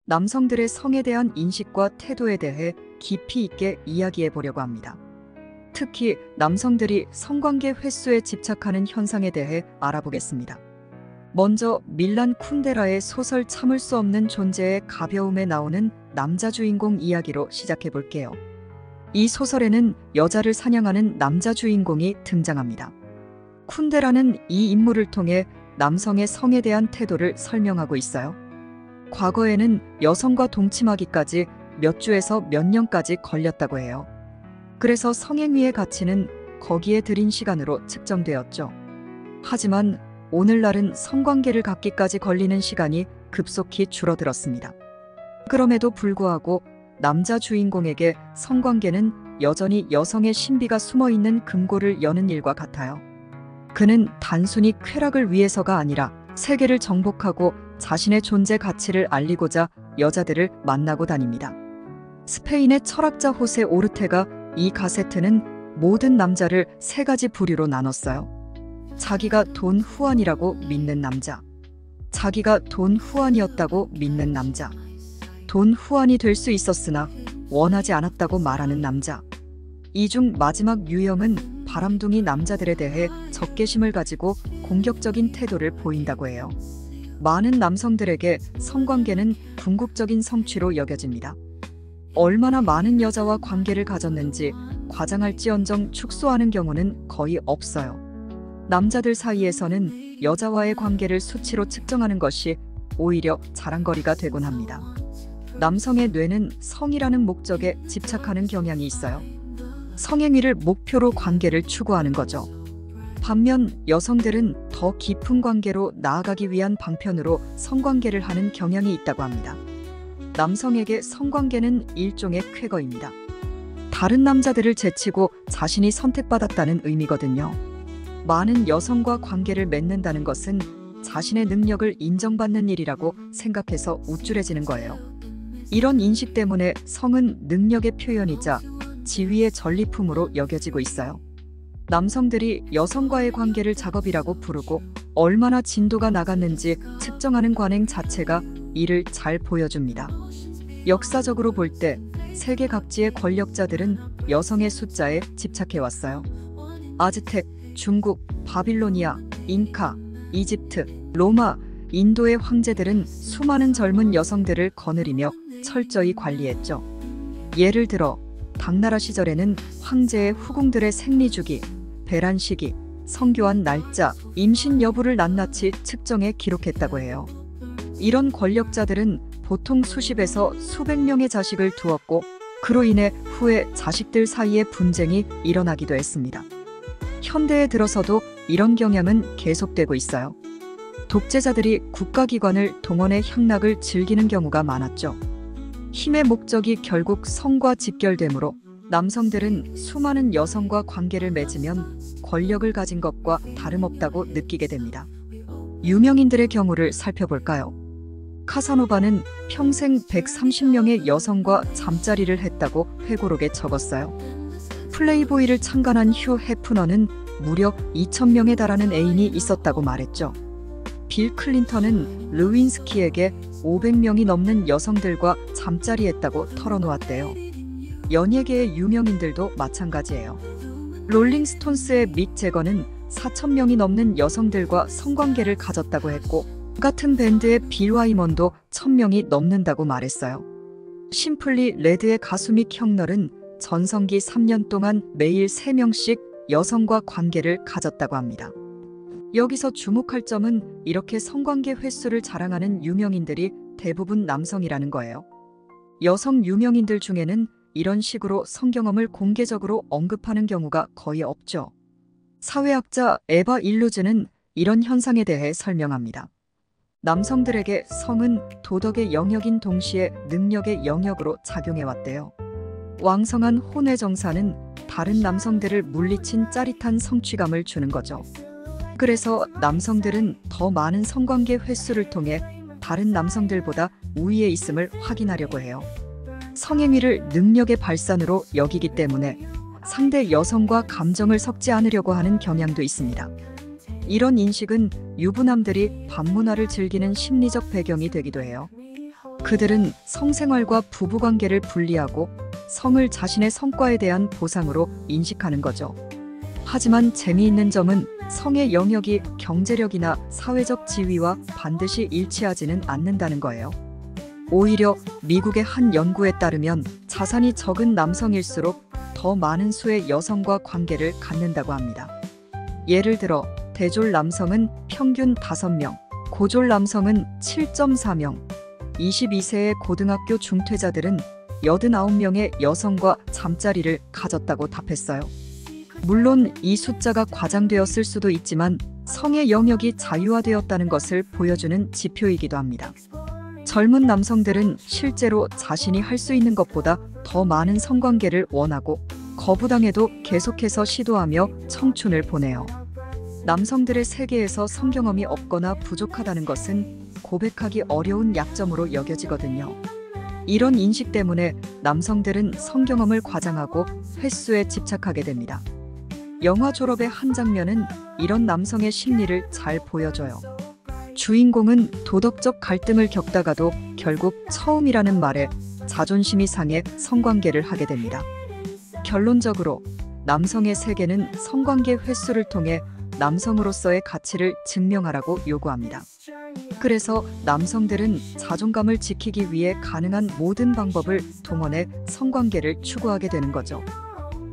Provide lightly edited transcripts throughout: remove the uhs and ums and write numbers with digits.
남성들의 성에 대한 인식과 태도에 대해 깊이 있게 이야기해 보려고 합니다. 특히 남성들이 성관계 횟수에 집착하는 현상에 대해 알아보겠습니다. 먼저 밀란 쿤데라의 소설 참을 수 없는 존재의 가벼움에 나오는 남자 주인공 이야기로 시작해 볼게요. 이 소설에는 여자를 사냥하는 남자 주인공이 등장합니다. 쿤데라는 이 인물을 통해 남성의 성에 대한 태도를 설명하고 있어요. 과거에는 여성과 동침하기까지 몇 주에서 몇 년까지 걸렸다고 해요. 그래서 성행위의 가치는 거기에 들인 시간으로 측정되었죠. 하지만 오늘날은 성관계를 갖기까지 걸리는 시간이 급속히 줄어들었습니다. 그럼에도 불구하고 남자 주인공에게 성관계는 여전히 여성의 신비가 숨어있는 금고를 여는 일과 같아요. 그는 단순히 쾌락을 위해서가 아니라 세계를 정복하고 자신의 존재 가치를 알리고자 여자들을 만나고 다닙니다. 스페인의 철학자 호세 오르테가 이 가세트는 모든 남자를 세 가지 부류로 나눴어요. 자기가 돈 후안이라고 믿는 남자, 자기가 돈 후안이었다고 믿는 남자, 돈 후안이 될 수 있었으나 원하지 않았다고 말하는 남자. 이 중 마지막 유형은 바람둥이 남자들에 대해 적개심을 가지고 공격적인 태도를 보인다고 해요. 많은 남성들에게 성관계는 궁극적인 성취로 여겨집니다. 얼마나 많은 여자와 관계를 가졌는지 과장할지언정 축소하는 경우는 거의 없어요. 남자들 사이에서는 여자와의 관계를 수치로 측정하는 것이 오히려 자랑거리가 되곤 합니다. 남성의 뇌는 성이라는 목적에 집착하는 경향이 있어요. 성행위를 목표로 관계를 추구하는 거죠. 반면 여성들은 더 깊은 관계로 나아가기 위한 방편으로 성관계를 하는 경향이 있다고 합니다. 남성에게 성관계는 일종의 쾌거입니다. 다른 남자들을 제치고 자신이 선택받았다는 의미거든요. 많은 여성과 관계를 맺는다는 것은 자신의 능력을 인정받는 일이라고 생각해서 우쭐해지는 거예요. 이런 인식 때문에 성은 능력의 표현이자 지위의 전리품으로 여겨지고 있어요. 남성들이 여성과의 관계를 작업이라고 부르고 얼마나 진도가 나갔는지 측정하는 관행 자체가 이를 잘 보여줍니다. 역사적으로 볼 때 세계 각지의 권력자들은 여성의 숫자에 집착해왔어요. 아즈텍, 중국, 바빌로니아, 잉카, 이집트, 로마, 인도의 황제들은 수많은 젊은 여성들을 거느리며 철저히 관리했죠. 예를 들어 당나라 시절에는 황제의 후궁들의 생리주기, 배란 시기, 성교한 날짜, 임신 여부를 낱낱이 측정해 기록했다고 해요. 이런 권력자들은 보통 수십에서 수백 명의 자식을 두었고 그로 인해 후에 자식들 사이에 분쟁이 일어나기도 했습니다. 현대에 들어서도 이런 경향은 계속되고 있어요. 독재자들이 국가기관을 동원해 향락을 즐기는 경우가 많았죠. 힘의 목적이 결국 성과 직결되므로 남성들은 수많은 여성과 관계를 맺으면 권력을 가진 것과 다름없다고 느끼게 됩니다. 유명인들의 경우를 살펴볼까요? 카사노바는 평생 130명의 여성과 잠자리를 했다고 회고록에 적었어요. 플레이보이를 창간한 휴 해프너는 무려 2,000명에 달하는 애인이 있었다고 말했죠. 빌 클린턴은 르윈스키에게 500명이 넘는 여성들과 잠자리했다고 털어놓았대요. 연예계의 유명인들도 마찬가지예요. 롤링스톤스의 믹 제거는 4,000명이 넘는 여성들과 성관계를 가졌다고 했고 같은 밴드의 빌 와이먼도 1,000명이 넘는다고 말했어요. 심플리 레드의 가수 믹 형널은 전성기 3년 동안 매일 3명씩 여성과 관계를 가졌다고 합니다. 여기서 주목할 점은 이렇게 성관계 횟수를 자랑하는 유명인들이 대부분 남성이라는 거예요. 여성 유명인들 중에는 이런 식으로 성경험을 공개적으로 언급하는 경우가 거의 없죠. 사회학자 에바 일루즈는 이런 현상에 대해 설명합니다. 남성들에게 성은 도덕의 영역인 동시에 능력의 영역으로 작용해왔대요. 왕성한 혼외 정사는 다른 남성들을 물리친 짜릿한 성취감을 주는 거죠. 그래서 남성들은 더 많은 성관계 횟수를 통해 다른 남성들보다 우위에 있음을 확인하려고 해요. 성행위를 능력의 발산으로 여기기 때문에 상대 여성과 감정을 섞지 않으려고 하는 경향도 있습니다. 이런 인식은 유부남들이 밤문화를 즐기는 심리적 배경이 되기도 해요. 그들은 성생활과 부부관계를 분리하고 성을 자신의 성과에 대한 보상으로 인식하는 거죠. 하지만 재미있는 점은 성의 영역이 경제력이나 사회적 지위와 반드시 일치하지는 않는다는 거예요. 오히려 미국의 한 연구에 따르면 자산이 적은 남성일수록 더 많은 수의 여성과 관계를 갖는다고 합니다. 예를 들어 대졸 남성은 평균 5명, 고졸 남성은 7.4명, 22세의 고등학교 중퇴자들은 89명의 여성과 잠자리를 가졌다고 답했어요. 물론 이 숫자가 과장되었을 수도 있지만 성의 영역이 자유화되었다는 것을 보여주는 지표이기도 합니다. 젊은 남성들은 실제로 자신이 할 수 있는 것보다 더 많은 성관계를 원하고 거부당해도 계속해서 시도하며 청춘을 보내요. 남성들의 세계에서 성경험이 없거나 부족하다는 것은 고백하기 어려운 약점으로 여겨지거든요. 이런 인식 때문에 남성들은 성경험을 과장하고 횟수에 집착하게 됩니다. 영화 졸업의 한 장면은 이런 남성의 심리를 잘 보여줘요. 주인공은 도덕적 갈등을 겪다가도 결국 처음이라는 말에 자존심이 상해 성관계를 하게 됩니다. 결론적으로 남성의 세계는 성관계 횟수를 통해 남성으로서의 가치를 증명하라고 요구합니다. 그래서 남성들은 자존감을 지키기 위해 가능한 모든 방법을 동원해 성관계를 추구하게 되는 거죠.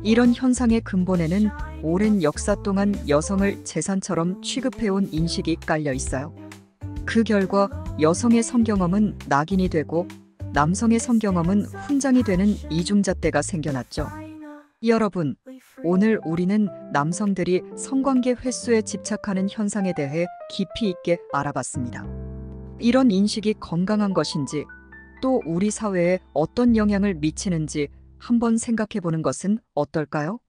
이런 현상의 근본에는 오랜 역사 동안 여성을 재산처럼 취급해온 인식이 깔려 있어요. 그 결과 여성의 성경험은 낙인이 되고 남성의 성경험은 훈장이 되는 이중잣대가 생겨났죠. 여러분, 오늘 우리는 남성들이 성관계 횟수에 집착하는 현상에 대해 깊이 있게 알아봤습니다. 이런 인식이 건강한 것인지, 또 우리 사회에 어떤 영향을 미치는지 한번 생각해 보는 것은 어떨까요?